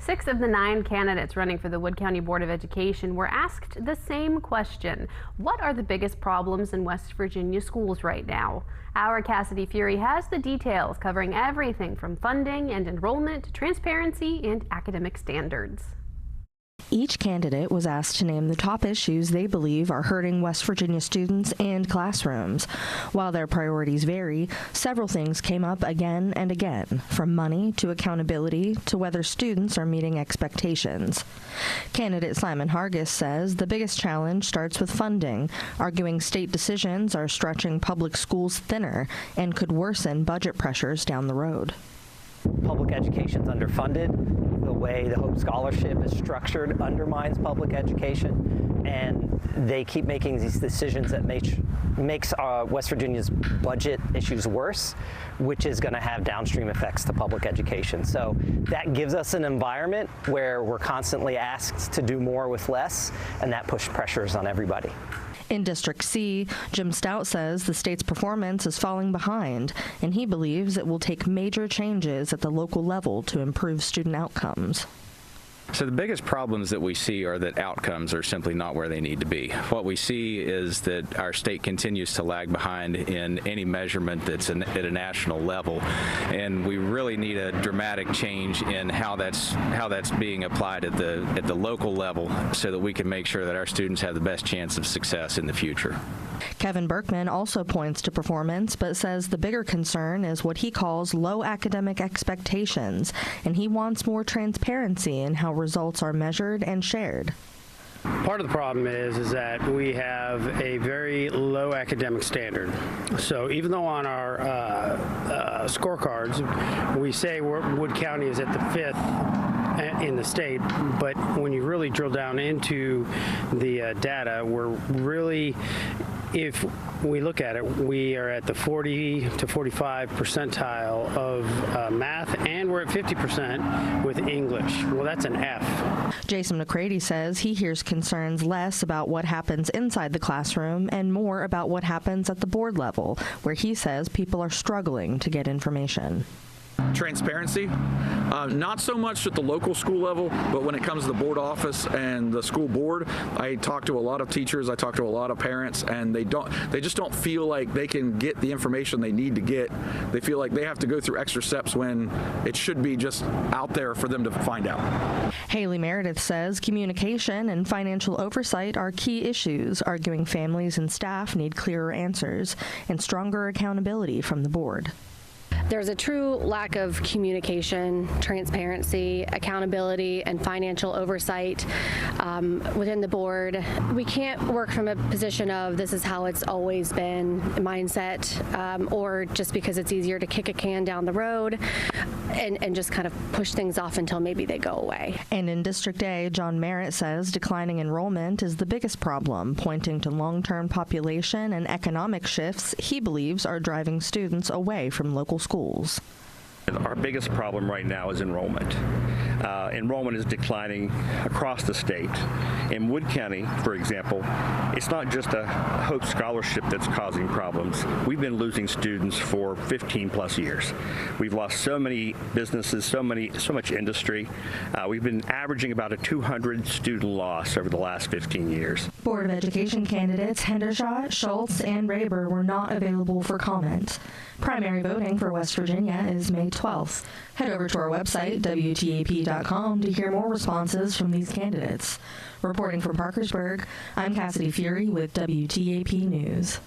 6 of the 9 candidates running for the Wood County Board of Education were asked the same question. What are the biggest problems in West Virginia schools right now? Our Cassidy Fury has the details, covering everything from funding and enrollment, transparency, and academic standards. Each candidate was asked to name the top issues they believe are hurting West Virginia students and classrooms. While their priorities vary, several things came up again and again, from money to accountability to whether students are meeting expectations. Candidate Simon Hargis says the biggest challenge starts with funding, arguing state decisions are stretching public schools thinner and could worsen budget pressures down the road. Public education's underfunded. The way the Hope Scholarship is structured undermines public education, and they keep making these decisions that makes West Virginia's budget issues worse, which is going to have downstream effects to public education. So that gives us an environment where we're constantly asked to do more with less, and that push pressures on everybody. In District C, Jim Stout says the state's performance is falling behind, and he believes it will take major changes at the local level to improve student outcomes. So the biggest problems that we see are that outcomes are simply not where they need to be. What we see is that our state continues to lag behind in any measurement that's at a national level, and we really need a dramatic change in how that's being applied at the local level so that we can make sure that our students have the best chance of success in the future. Kevin Berkman also points to performance, but says the bigger concern is what he calls low academic expectations, and he wants more transparency in how results are measured and shared. Part of the problem is that we have a very low academic standard. So even though on our scorecards we say Wood County is at the 5th in the state, but when you really drill down into the data, we're really, if we look at it, we are at the 40 to 45 percentile of math, and we're at 50% with English. Well, that's an F. Jason McCready says he hears concerns less about what happens inside the classroom and more about what happens at the board level, where he says people are struggling to get information. Transparency, not so much at the local school level, but when it comes to the board office and the school board, I talk to a lot of teachers, I talk to a lot of parents, and they just don't feel like they can get the information they need to get. They feel like they have to go through extra steps when it should be just out there for them to find out. Haley Meredith says communication and financial oversight are key issues, arguing families and staff need clearer answers and stronger accountability from the board. There's a true lack of communication, transparency, accountability, and financial oversight within the board. We can't work from a position of this is how it's always been mindset, or just because it's easier to kick a can down the road and just kind of push things off until maybe they go away. And in District A, John Merritt says declining enrollment is the biggest problem, pointing to long-term population and economic shifts he believes are driving students away from local schools. Our biggest problem right now is enrollment. Enrollment is declining across the state. In Wood County, for example, it's not just a Hope Scholarship that's causing problems. We've been losing students for 15 plus years. We've lost so many businesses, so much industry. We've been averaging about a 200 student loss over the last 15 years. Board of Education candidates Hendershot, Schultz, and Raber were not available for comment. Primary voting for West Virginia is May 12th. Head over to our website, WTAP.com, to hear more responses from these candidates. Reporting from Parkersburg, I'm Cassidy Fury with WTAP News.